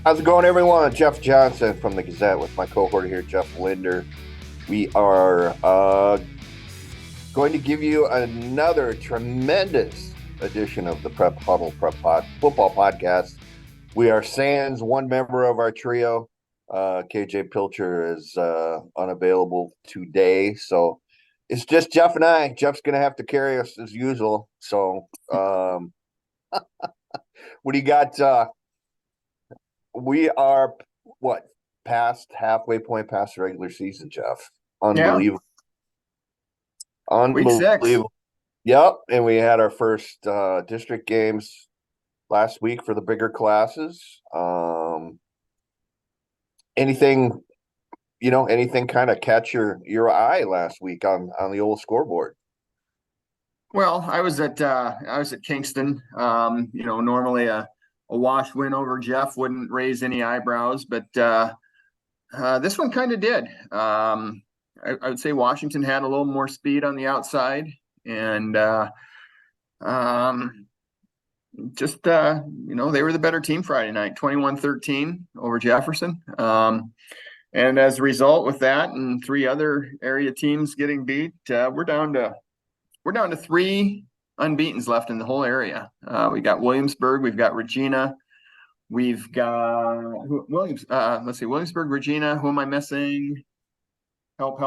How's it going, everyone? Jeff Johnson from the Gazette with my cohort here, Jeff Linder. We are going to give you another tremendous edition of the Prep Huddle Football Podcast. We are sans one member of our trio. KJ Pilcher is unavailable today, so it's just Jeff and I. Jeff's going to have to carry us as usual. So, what do you got? We are what past halfway point past the regular season, Jeff. Yeah, Unbelievable. week 6. Unbelievable. Yep. And we had our first district games last week for the bigger classes. Anything, anything kind of catch your eye last week on the old scoreboard? Well, I was at Kingston. Normally a wash win over Jeff wouldn't raise any eyebrows, but this one kind of did. I would say Washington had a little more speed on the outside, and just they were the better team Friday night, 21-13 over Jefferson. And as a result, with that and 3 other area teams getting beat, we're down to 3 unbeatens left in the whole area. We got Williamsburg, we've got Regina, we've got Williamsburg, Regina. Who am I missing? Help!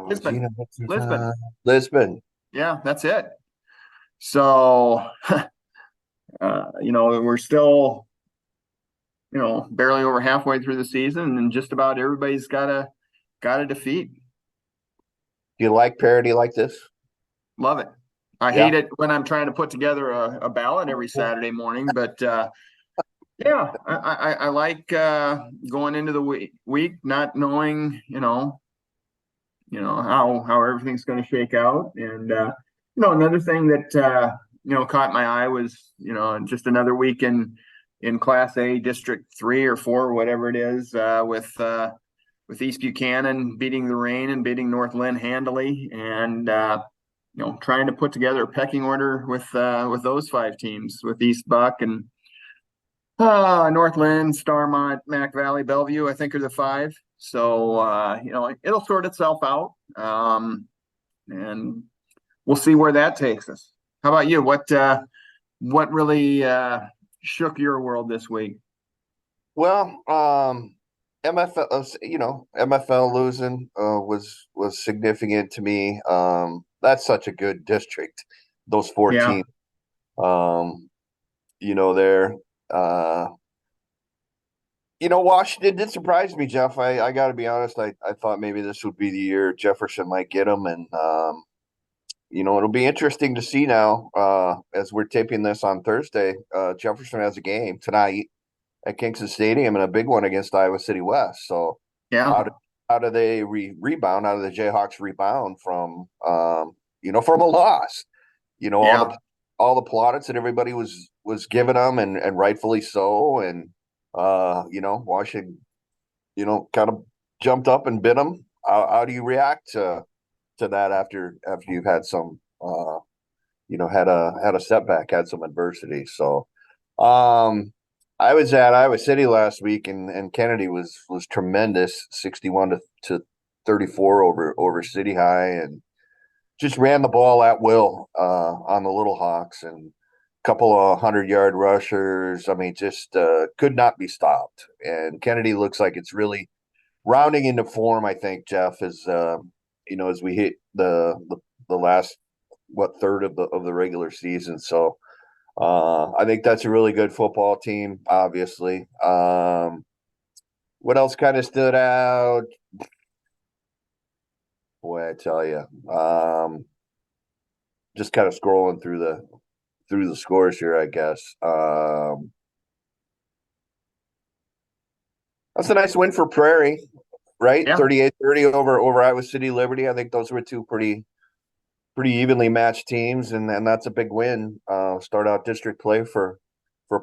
Lisbon. Regina, Lisbon. Lisbon. Yeah, that's it. So, we're still, barely over halfway through the season, and just about everybody's got a defeat. Do you like parity like this? Love it. I hate it when I'm trying to put together a ballot every Saturday morning, but yeah, I like going into the week not knowing, how everything's going to shake out. And another thing that caught my eye was just another week in Class A, District 3 or 4, whatever it is, with East Buchanan beating the Rain and beating North Lynn handily, and trying to put together a pecking order with those 5 teams, with East Buck and North Lynn, Starmont, Mac Valley, Bellevue, I think are the 5. So it'll sort itself out, and we'll see where that takes us. How about you? What really shook your world this week? Well, MFL losing was significant to me. That's such a good district. Those 4 Yeah. teams, there. Washington did surprise me, Jeff. I got to be honest. I thought maybe this would be the year Jefferson might get them, and it'll be interesting to see now as we're taping this on Thursday. Jefferson has a game tonight at Kingston Stadium and a big one against Iowa City West. So Yeah. how do they rebound? How do the Jayhawks rebound from from a loss? Yeah. All the plaudits that everybody was giving them, and rightfully so. And Washington, kind of jumped up and bit them. How do you react to that after you've had some had a setback, had some adversity? So I was at Iowa City last week, and Kennedy was tremendous, 61 to 34 over City High, and just ran the ball at will on the Little Hawks, and a couple of 100-yard rushers. I mean, just could not be stopped. And Kennedy looks like it's really rounding into form, I think, Jeff, as we hit the last third of the regular season. So I think that's a really good football team, obviously. What else kind of stood out? Boy, I tell you, just kind of scrolling through the scores here, I guess. That's a nice win for Prairie, right? Yeah. 38-30 over Iowa City Liberty. I think those were 2 pretty evenly matched teams, and that's a big win. Start out district play for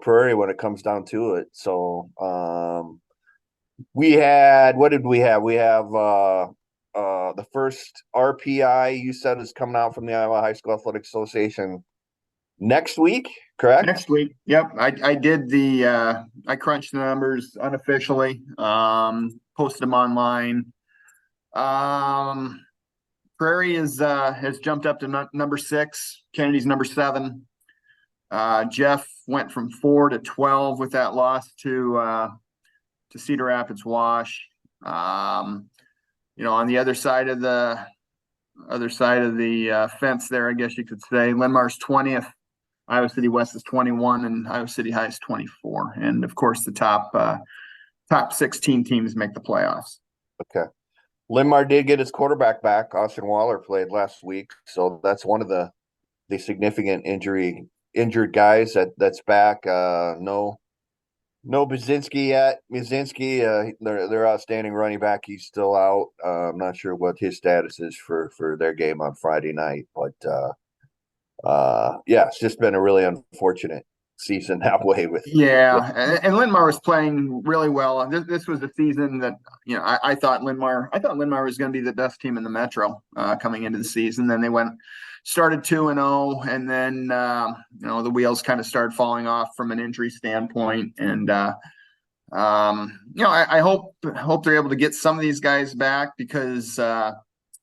Prairie when it comes down to it. So what did we have? We have the first RPI you said is coming out from the Iowa High School Athletic Association next week. correct? Next week. Yep. I did I crunched the numbers unofficially, posted them online. Prairie has jumped up to number 6. Kennedy's number 7. Jeff went from 4 to 12 with that loss to Cedar Rapids Wash. On the other side of the fence there, I guess you could say, Linmar's 20th. Iowa City West is 21, and Iowa City High is 24. And of course, the top 16 teams make the playoffs. Okay. Linmar did get his quarterback back. Austin Waller played last week, so that's one of the significant injured guys that's back. No Brzezinski yet. Mizinski, their outstanding running back, he's still out. I'm not sure what his status is for their game on Friday night, but yeah, it's just been a really unfortunate season that way with and Linmar was playing really well. This was a season that I thought Linmar was going to be the best team in the Metro coming into the season. Then they started 2-0, and then the wheels kind of started falling off from an injury standpoint. And I hope they're able to get some of these guys back, because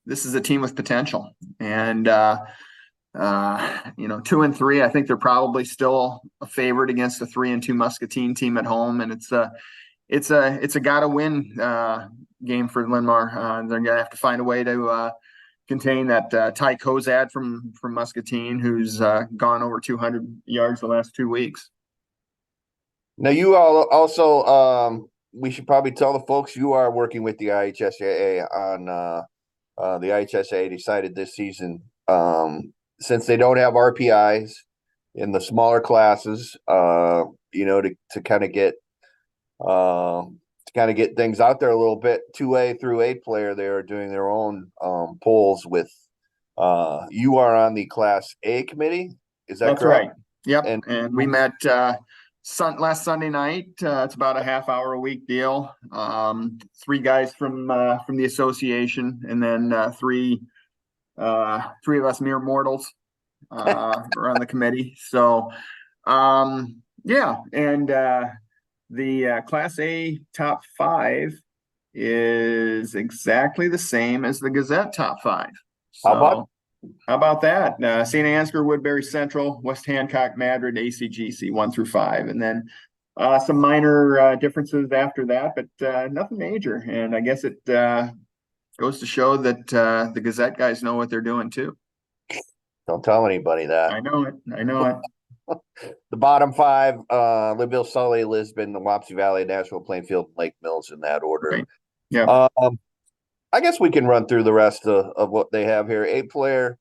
this is a team with potential. And 2-3, I think they're probably still a favorite against a 3-2 Muscatine team at home, and it's a gotta win game for Linmar. They're gonna have to find a way to contain that Ty Kozad from Muscatine, who's gone over 200 yards the last 2 weeks. Now, you all also, we should probably tell the folks you are working with the IHSAA on the IHSAA decided this season, since they don't have RPIs in the smaller classes, to kind of get things out there a little bit. 2A through 8 player, they are doing their own polls with. You are on the Class A committee, is that That's correct? Right. Yep. And we met last Sunday night. It's about a half hour a week deal. 3 guys from the association, and then three of us mere mortals are on the committee. So and the Class A top 5 is exactly the same as the Gazette top 5. So how about that? St. Ansgar, Woodbury Central, West Hancock, Madrid, ACGC 1 through 5, and then some minor differences after that, but nothing major. And I guess it goes to show that the Gazette guys know what they're doing too. Don't tell anybody that. I know it. The bottom 5: Libbeville, Sully, Lisbon, the Wapsie Valley, Nashville, Plainfield, Lake Mills, in that order. Okay. Yeah. I guess we can run through the rest of what they have here. 8 player,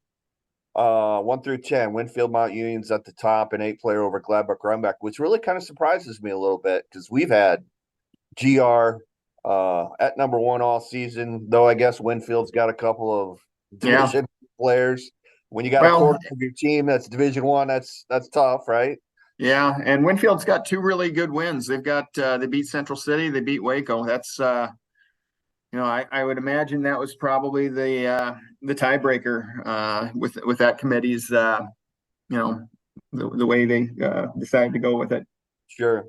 1 through 10. Winfield Mount Union's at the top, and 8 player over Gladbach Runback, which really kind of surprises me a little bit, because we've had GR at number 1 all season. Though I guess Winfield's got a couple of division players. When you got a quarter of your team that's Division 1, that's tough, right? Yeah, and Winfield's got 2 really good wins. They've got they beat Central City, they beat Waco. That's I would imagine that was probably the tiebreaker with that committee's the way they decided to go with it. Sure.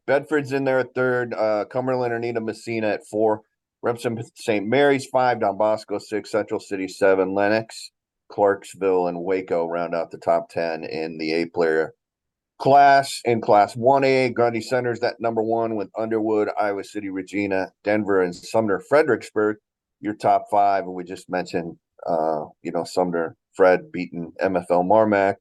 Bedford's in there at 3rd. Cumberland or Nita Messina at 4. Remsen St. Mary's 5. Don Bosco 6. Central City 7. Lennox, Clarksville, and Waco round out the top 10 in the 8 player class. In Class 1A, Grundy Center's at number 1 with Underwood, Iowa City, Regina, Denver, and Sumner Fredericksburg, your top 5. And we just mentioned Sumner Fred beating MFL Marmac.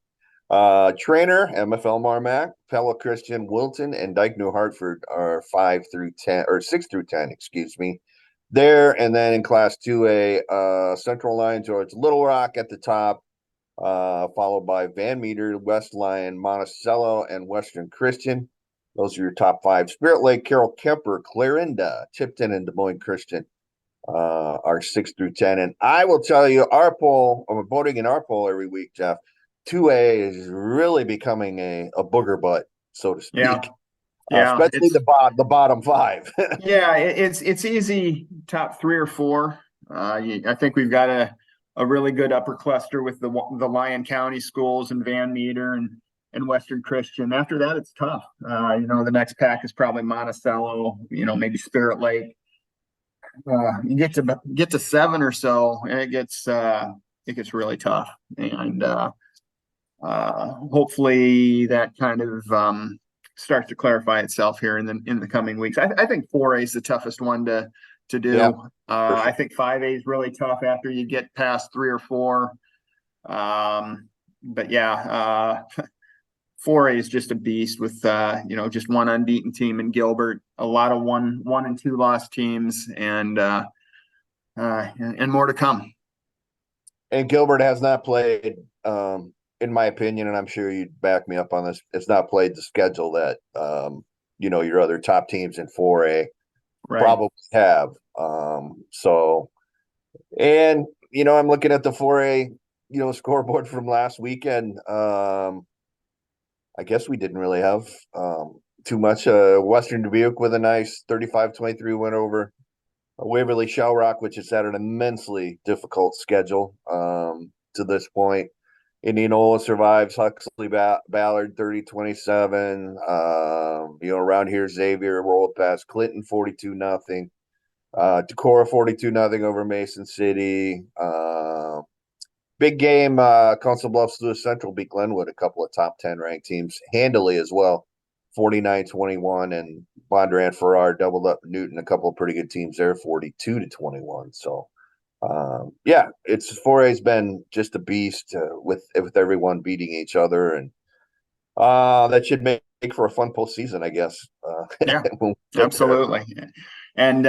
Trainer, MFL Marmac, Pella Christian, Wilton, and Dyke New Hartford are 5 through 10, or 6 through 10, excuse me, there. And then in Class 2A, Central Line, George Little Rock at the top, followed by Van Meter, West Lion, Monticello, and Western Christian. Those are your top 5. Spirit Lake, Carroll Kemper, Clarinda, Tipton, and Des Moines Christian are 6 through 10. And I will tell you, our poll, I'm voting in our poll every week, Jeff. 2A is really becoming a booger butt, so to speak. Yeah, especially the bottom 5. Yeah, it's easy top 3 or 4. I think we've got a really good upper cluster with the Lyon County schools and Van Meter and and Western Christian. After that, it's tough. The next pack is probably Monticello, maybe Spirit Lake. You get to 7 or so, and it gets really tough. And hopefully that kind of starts to clarify itself here in the coming weeks. I think 4A is the toughest one to do. Yeah, sure. I think 5A is really tough after you get past 3 or 4. But yeah, 4A is just a beast with just one unbeaten team in Gilbert, a lot of 1 and 2 loss teams, and more to come. And Gilbert has not played, in my opinion, and I'm sure you'd back me up on this. It's not played the schedule that your other top teams in 4A probably have. And I'm looking at the 4A scoreboard from last weekend. I guess we didn't really have too much. Western Dubuque with a nice 35-23 win over Waverly Shell Rock, which has had an immensely difficult schedule to this point. Indianola survives Huxley Ballard 30-27. Around here, Xavier rolled past Clinton 42-0. Decorah 42-0 over Mason City. Big game, Council Bluffs Lewis Central beat Glenwood, a couple of top 10 ranked teams handily as well, 49-21, and Bondurant Farrar doubled up Newton, a couple of pretty good teams there, 42-21. So, it's 4A's been just a beast with everyone beating each other, and that should make for a fun postseason, I guess. Yeah, absolutely. And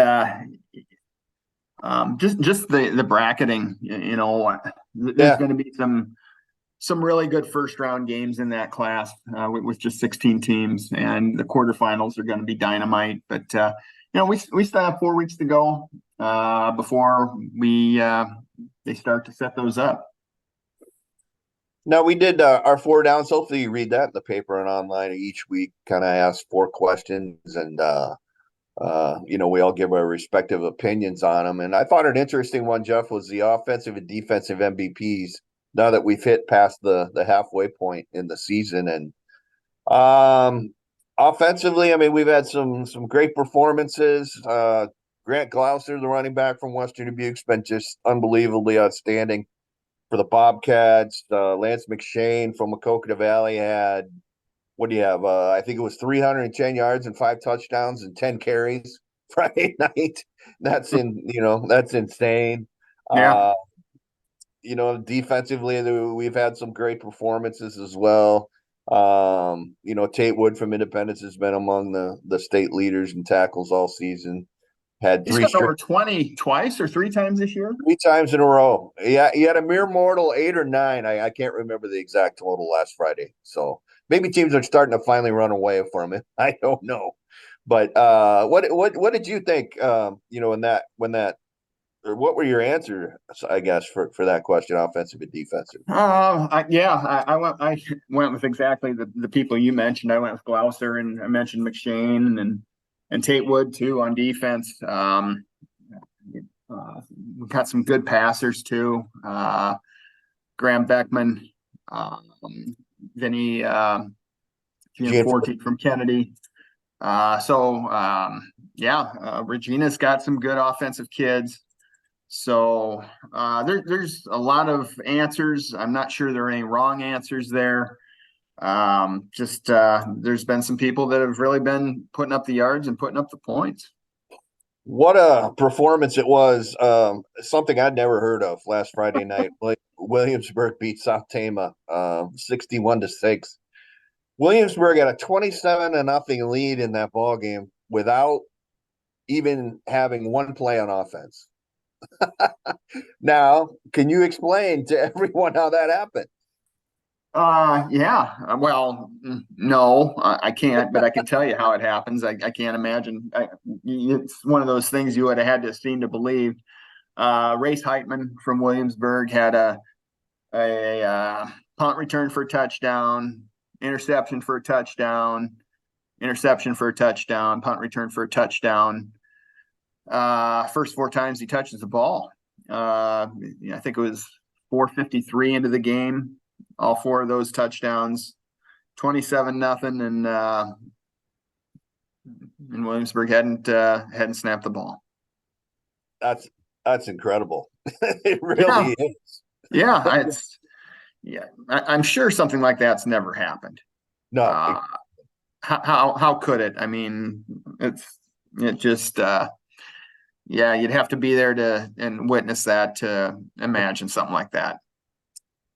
just the bracketing, there's going to be some really good first round games in that class with just 16 teams, and the quarterfinals are going to be dynamite. But we still have 4 weeks to go before they start to set those up. Now, we did our 4 downs. Hopefully you read that in the paper and online each week. Kind of ask 4 questions, and we all give our respective opinions on them. And I thought an interesting one, Jeff, was the offensive and defensive MVPs. Now that we've hit past the halfway point in the season, and offensively, I mean, we've had some great performances. Grant Glouser, the running back from Western Dubuque's been just unbelievably outstanding for the Bobcats. Lance McShane from Maquoketa Valley had, what do you have? I think it was 310 yards and 5 touchdowns and 10 carries Friday night. That's insane. Yeah. Defensively, we've had some great performances as well. Tate Wood from Independence has been among the state leaders in tackles all season. Had He's got over 20 twice or 3 times this year. 3 times in a row. Yeah, he had a mere mortal 8 or 9. I can't remember the exact total last Friday. So maybe teams are starting to finally run away from it. I don't know. But what did you think? What were your answers, I guess, for that question, offensive and defensive? I went with exactly the people you mentioned. I went with Glouser, and I mentioned McShane and Tate Wood too on defense. We've got some good passers too. Graham Beckman, Vinny Gianforte from Kennedy. Regina's got some good offensive kids. So there's a lot of answers. I'm not sure there are any wrong answers there. There's been some people that have really been putting up the yards and putting up the points. What a performance it was. Something I'd never heard of last Friday night. Williamsburg beat South Tama 61-6. Williamsburg had a 27-0 lead in that ball game without even having one play on offense. Now, can you explain to everyone how that happened? Well, no, I can't, but I can tell you how it happens. I can't imagine. It's one of those things you would have had to seen to believe. Race Heitman from Williamsburg had a punt return for a touchdown, interception for a touchdown, interception for a touchdown, punt return for a touchdown. First 4 times he touches the ball. I think it was 4:53 into the game. All 4 of those touchdowns, 27-0, and Williamsburg hadn't snapped the ball. That's incredible. It Yeah, really is. I'm sure something like that's never happened. No, How could it? I mean, it just you'd have to be there and witness that to imagine something like that.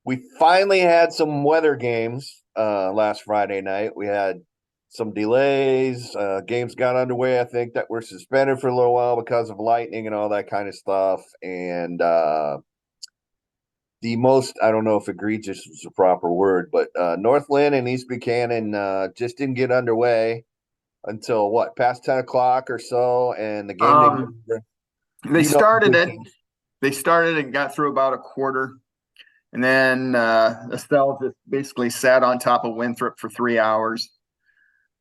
we finally had some weather games last Friday night. We had some delays. Games got underway, I think, that were suspended for a little while because of lightning and all that kind of stuff. And the most, I don't know if egregious is the proper word, but Northland and East Buchanan just didn't get underway until what, past 10 o'clock or so. And the game they started and got through about a quarter. And then Estelle just basically sat on top of Winthrop for 3 hours.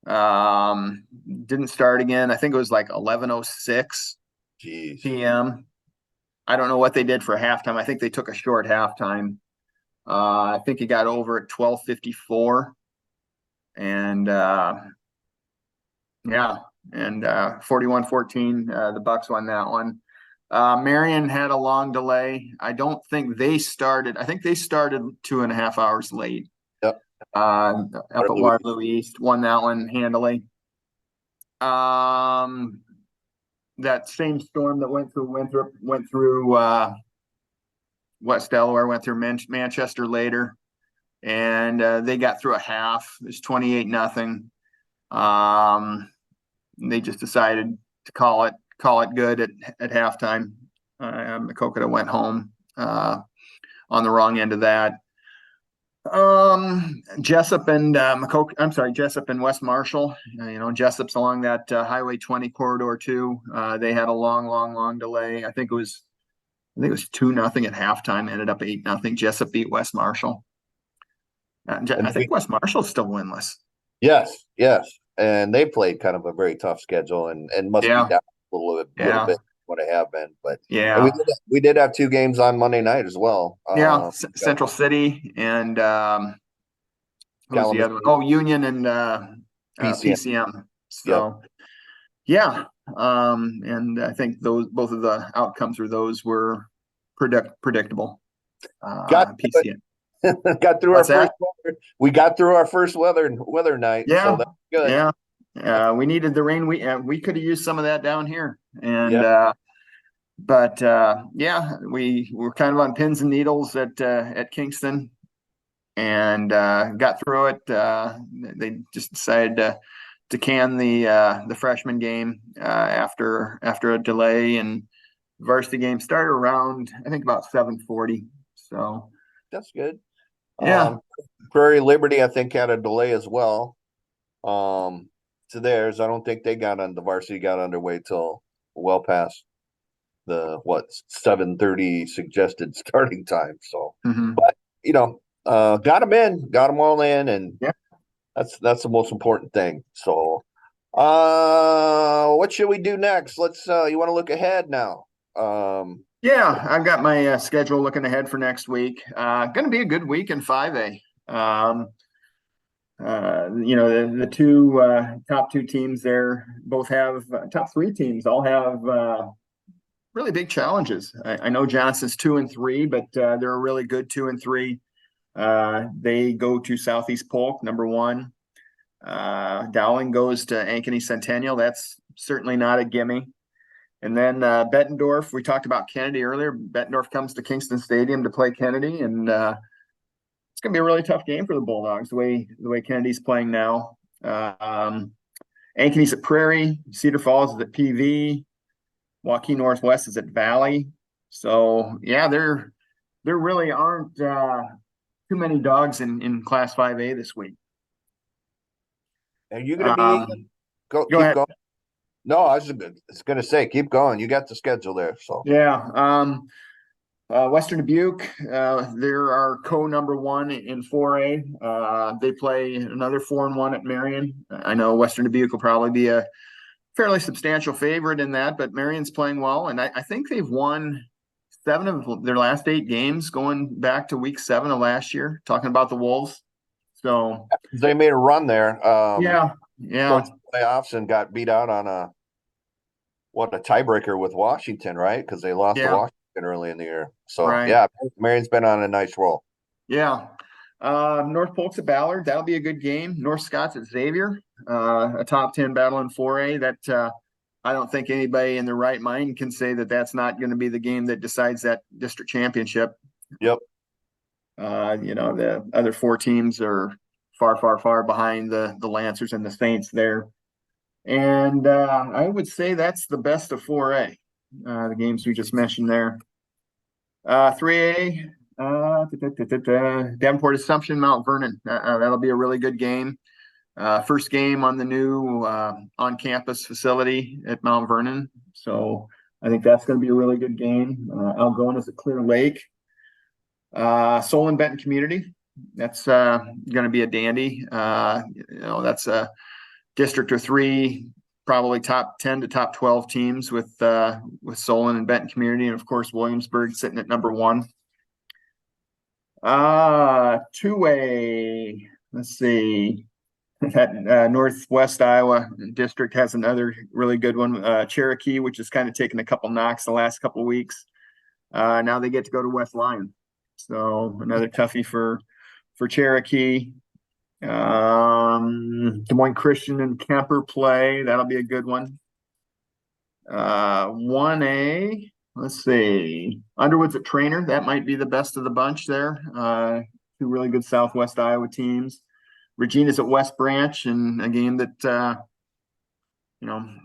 Didn't start again. I think it was like 11:06 p.m. I don't know what they did for halftime. I think they took a short halftime. I think it got over at 12:54. And 41-14, the Bucks won that one. Marion had a long delay. I don't think they started. I think they started 2.5 hours late. Yep. Up at Waterloo East, won that one handily. That same storm that went through Winthrop went through West Delaware, went through Manchester later, and they got through a half. It was 28-0. They just decided to call it good at halftime. Makokata went home on the wrong end of that. Jessup and Jessup and West Marshall. Jessup's along that Highway 20 corridor too. They had a long delay. I think it was 2-0 at halftime. Ended up 8-0. Jessup beat West Marshall. I think West Marshall's still winless. Yes, and they played kind of a very tough schedule and must be down a little bit what I have been. But we did have 2 games on Monday night as well. Central City and who was the other one? Oh, Union and PCM. So and I think both of the outcomes for those were predictable. PCM. Got through we got through our first weather night. So that's good. We needed the rain. We could have used some of that down here. And we were kind of on pins and needles at Kingston and got through it. They just decided to can the freshman game after a delay, and varsity game started around, I think, about 7:40. So that's good. Yeah. Prairie Liberty, I think, had a delay as well. To theirs, I don't think the varsity got underway till well past the 7:30 suggested starting time. So, but got them all in, and that's the most important thing. So, what should we do next? Let's. You want to look ahead now? I've got my schedule looking ahead for next week. Going to be a good week in 5A. The top two teams there both have top 3 teams all have really big challenges. I know Johnson's 2-3, but they're a really good 2-3. They go to Southeast Polk, number 1. Dowling goes to Ankeny Centennial. That's certainly not a gimme. And then Bettendorf, we talked about Kennedy earlier. Bettendorf comes to Kingston Stadium to play Kennedy, and it's going to be a really tough game for the Bulldogs, the way Kennedy's playing now. Ankeny's at Prairie, Cedar Falls is at PV, Waukee Northwest is at Valley. So there really aren't too many dogs in Class 5A this week. Are you going to be go ahead. Going? No, I was going to say, keep going. You got the schedule there. So Western Dubuque, they're our number 1 in 4A. They play another 4-1 at Marion. I know Western Dubuque will probably be a fairly substantial favorite in that, but Marion's playing well, and I think they've won 7 of their last 8 games going back to week 7 of last year. Talking about the Wolves. So They made a run there yeah, yeah, towards the playoffs and got beat out on a tiebreaker with Washington, right? Because they lost to yeah, Washington early in the year. So right. yeah, Marion's been on a nice roll. Yeah. North Polk's at Ballard. That'll be a good game. North Scott's at Xavier. A top 10 battle in 4A. That I don't think anybody in their right mind can say that that's not going to be the game that decides that district championship. Yep. The other four teams are far, far, far behind the Lancers and the Saints there. And I would say that's the best of 4A, the games we just mentioned there. 3A, Davenport Assumption, Mount Vernon. That'll be a really good game. First game on the new on-campus facility at Mount Vernon. So I think that's going to be a really good game. Algona's at Clear Lake. Solon Benton Community. That's going to be a dandy. That's a district of 3, probably top 10 to top 12 teams with Solon and Benton Community, and of course Williamsburg sitting at number 1. 2A. Let's see. That Northwest Iowa district has another really good one. Cherokee, which has kind of taken a couple knocks the last couple of weeks. Now they get to go to West Lyon. So another toughie for Cherokee. Des Moines Christian and Kemper play. That'll be a good one. 1A. Let's see. Underwood's at Trainer. That might be the best of the bunch there. 2 really good Southwest Iowa teams. Regina's at West Branch, and a game that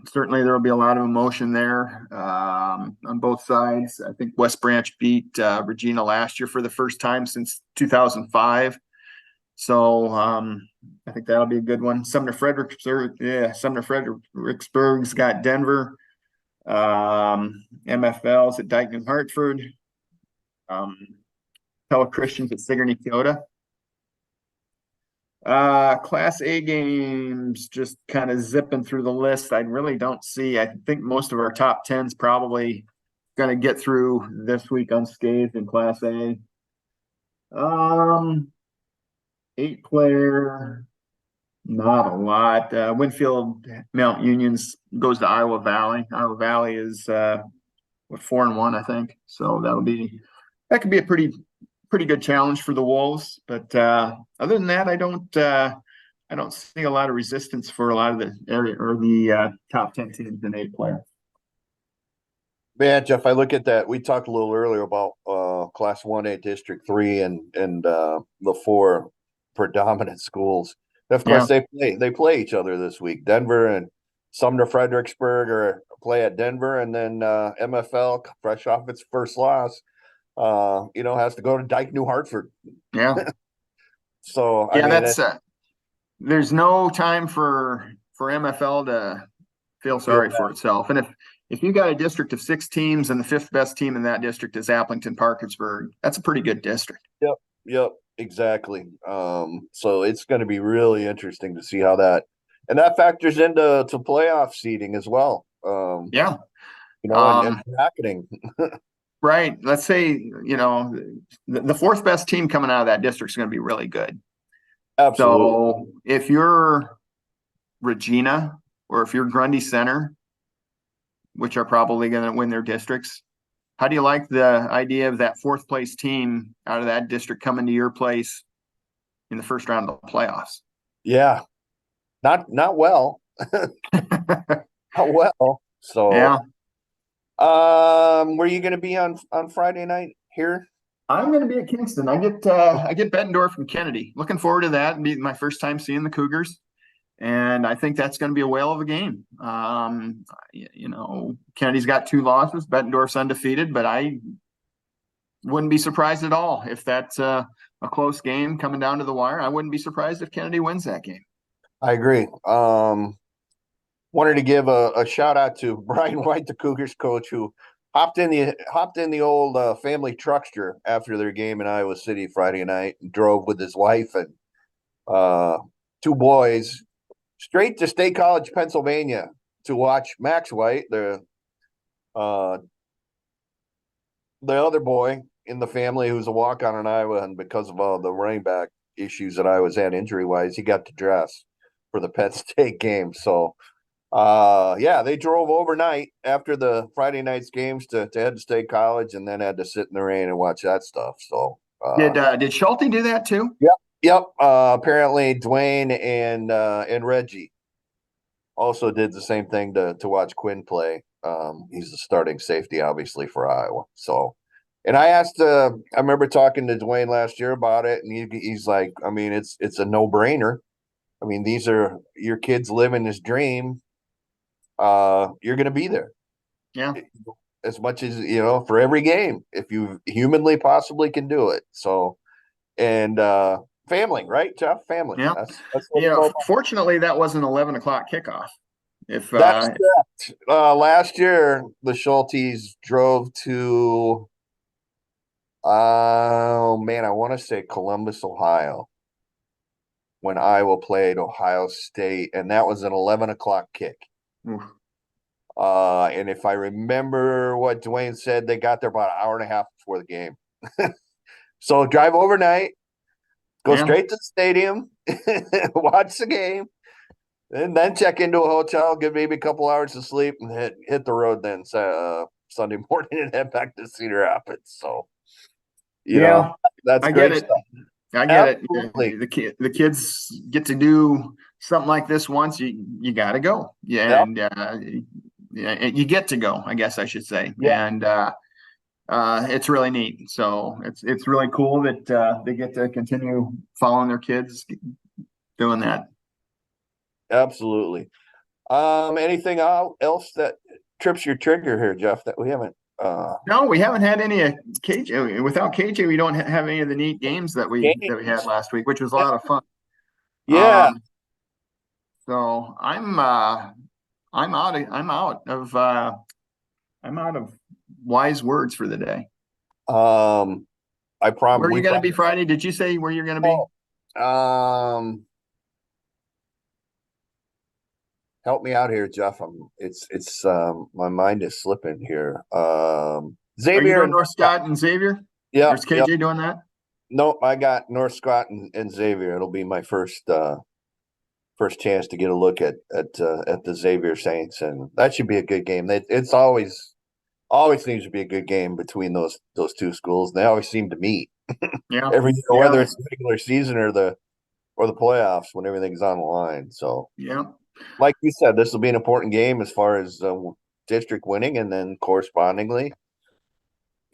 certainly there will be a lot of emotion there on both sides. I think West Branch beat Regina last year for the first time since 2005. So I think that'll be a good one. Sumner Fredericksburg's got Denver. MFL's at Dayton and Hartford. Fellow Christians at Sigourney Keota. Class A games, just kind of zipping through the list. I really don't see. I think most of our top 10's probably going to get through this week unscathed in Class A. 8-player, not a lot. Winfield Mount Unions goes to Iowa Valley. Iowa Valley is 4-1, I think. So that could be a pretty good challenge for the Wolves. But other than that, I don't see a lot of resistance for a lot of the area or the top 10 teams in 8-player. Man, Jeff, I look at that. We talked a little earlier about Class 1A District 3 and the 4 predominant schools. And of course, they play each other this week. Denver and Sumner Fredericksburg play at Denver, and then MFL, fresh off its first loss, has to go to Dike New Hartford. Yeah. So I mean, there's no time for MFL to feel sorry for itself. And if you got a district of 6 teams and the 5th best team in that district is Appleton Parkersburg, that's a pretty good district. Yep, exactly. So it's going to be really interesting to see how that factors into playoff seeding as well. And bracketing. Right. Let's say, the 4th best team coming out of that district is going to be really good. Absolutely. So if you're Regina or if you're Grundy Center, which are probably going to win their districts, how do you like the idea of that 4th place team out of that district coming to your place in the first round of the playoffs? Yeah. Not well. Not well. So yeah. Were you going to be on Friday night here? I'm going to be at Kingston. I get Bettendorf from Kennedy. Looking forward to that. It'll be my first time seeing the Cougars, and I think that's going to be a whale of a game. Kennedy's got 2 losses. Bettendorf's undefeated, but I wouldn't be surprised at all if that's a close game coming down to the wire. I wouldn't be surprised if Kennedy wins that game. I agree. Wanted to give a shout out to Brian White, the Cougars coach, who hopped in the old family truckster after their game in Iowa City Friday night and drove with his wife and 2 boys straight to State College, Pennsylvania, to watch Max White, the other boy in the family who's a walk-on in Iowa, and because of the running back issues that I was at injury wise, he got to dress for the Penn State game. So yeah, they drove overnight after the Friday night's games to head to State College, and then had to sit in the rain and watch that stuff. So Did Schulte do that too? yep, yep. Apparently Dwayne and Reggie also did the same thing to watch Quinn play. He's the starting safety, obviously, for Iowa. So, and I remember talking to Dwayne last year about it, and he's like, I mean, it's a no brainer. I mean, these are your kids living this dream. You're going to be there. Yeah. As much as, for every game, if you humanly possibly can do it. So, and family, right, Jeff? Family. Yeah. That's what it's all about. Fortunately, that was an 11 o'clock kickoff. If That's correct. Last year, the Schultes drove to, oh man, I want to say Columbus, Ohio, when Iowa played Ohio State, and that was an 11 o'clock kick. oof, And if I remember what Dwayne said, they got there about an hour and a half before the game. So drive overnight, go straight to the stadium, watch the game, and then check into a hotel, get maybe a couple hours of sleep, and hit the road then Sunday morning and head back to Cedar Rapids. So, that's I great get it. stuff. I get Absolutely. it. The kids get to do something like this once. You got to go. Yeah, Yep. and you get to go. I guess I should say. Yeah. And it's really neat. So it's really cool that they get to continue following their kids doing that. Absolutely. Anything else that trips your trigger here, Jeff, that we haven't? No, we haven't had any KJ. Without KJ, we don't have any of the neat games that we had last week, which was a lot of fun. Yeah. So I'm out of wise words for the day. I promise. Where are you going to be Friday? Did you say where you're going to be? Help me out here, Jeff. It's my mind is slipping here. Xavier. Are you doing North Scott and Xavier? Yeah. Is KJ doing that? No, I got North Scott and Xavier. It'll be my first chance to get a look at the Xavier Saints, and that should be a good game. It's always seems to be a good game between those two schools. They always seem to meet every year, whether it's the regular season or the playoffs, when everything's on the line. So yeah, like you said, this will be an important game as far as district winning, and then correspondingly,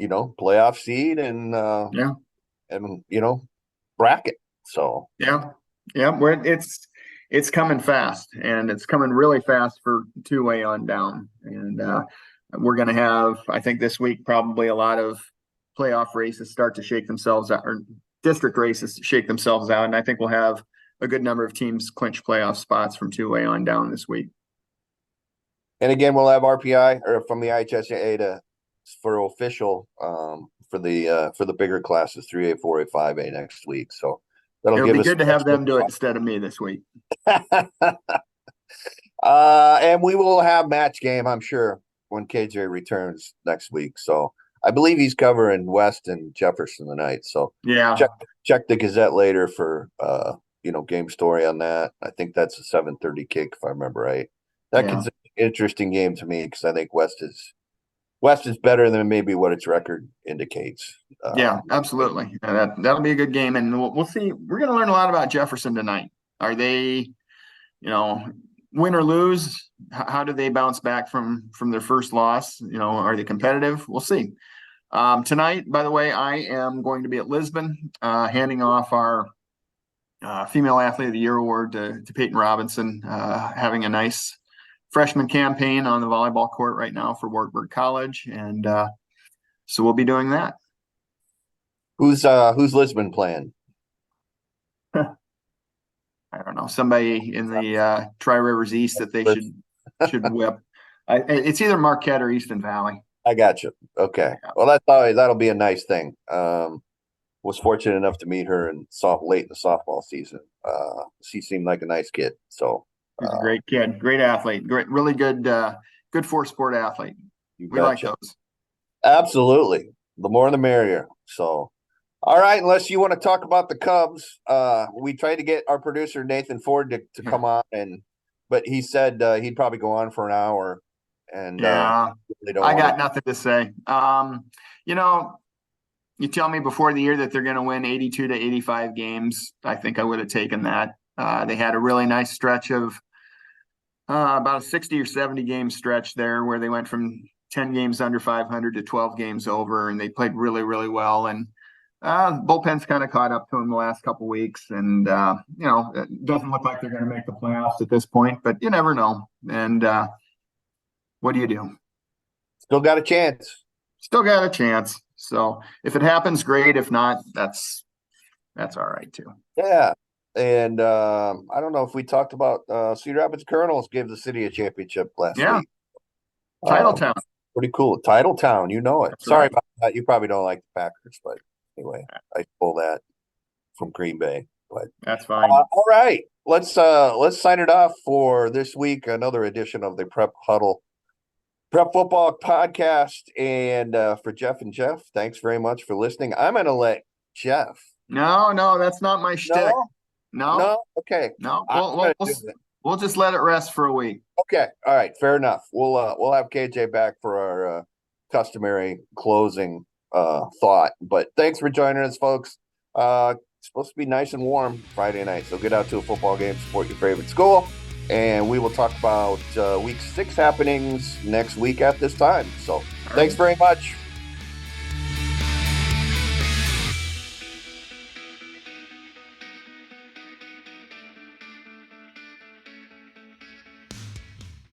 playoff seed and bracket. So yeah. Where it's coming fast, and it's coming really fast for 2A on down, and we're going to have, I think, this week probably a lot of playoff races start to shake themselves out, or district races shake themselves out, and I think we'll have a good number of teams clinch playoff spots from 2A on down this week. And again, we'll have RPI or from the IHSAA for official for the bigger classes 3A, 4A, 5A next week. So it'll be good to have them do it instead of me this week. And we will have match game, I'm sure, when KJ returns next week. So I believe he's covering West and Jefferson tonight. So yeah, check the Gazette later for game story on that. I think that's a 7:30 kick if I remember right. That could be an interesting game to me because I think West is better than maybe what its record indicates. Yeah, absolutely. That'll be a good game, and we'll see. We're going to learn a lot about Jefferson tonight. Are they, win or lose? How do they bounce back from their first loss? Are they competitive? We'll see. Tonight, by the way, I am going to be at Lisbon, handing off our Female Athlete of the Year award to Peyton Robinson, having a nice freshman campaign on the volleyball court right now for Wartburg College, and so we'll be doing that. Who's Lisbon playing? I don't know, somebody in the Tri Rivers East that they should whip. It's either Marquette or Easton Valley. I got you. Okay. Well, that'll be a nice thing. Was fortunate enough to meet her late in the softball season. She seemed like a nice kid. So she's a great kid, great athlete, really good four sport athlete. We like those. Absolutely. The more the merrier. So All right, unless you want to talk about the Cubs, we tried to get our producer Nathan Ford to come on, but he said he'd probably go on for an hour, and Yeah, they don't I want got nothing to say. You know, you tell me before the year that they're going to win 82 to 85 games. I think I would have taken that. They had a really nice stretch of about a 60 or 70 game stretch there where they went from 10 games under 500 to 12 games over, and they played really, really well. And bullpen's kind of caught up to them the last couple weeks. And, it doesn't look like they're going to make the playoffs at this point, but you never know. And what do you do? still got a chance. Still got a chance. So if it happens, great. If not, that's all right too. Yeah. And I don't know if we talked about Cedar Rapids Colonels gave the city a championship last Yeah. week. Title Town. Pretty cool. Title Town, you know it. That's Sorry right. about that. You probably don't like the Packers, but anyway, I pull that from Green Bay. But That's fine. all right. Let's sign it off for this week. Another edition of the Prep Huddle Prep Football Podcast. And for Jeff and Jeff, thanks very much for listening. I'm gonna let Jeff. No, that's not my shtick. No. Okay. No. I'm We'll just let it rest for a week. Okay. All right. Fair enough. We'll have KJ back for our customary closing thought. But thanks for joining us, folks. It's supposed to be nice and warm Friday night, so get out to a football game, support your favorite school, and we will talk about week 6 happenings next week at this time. So thanks very much.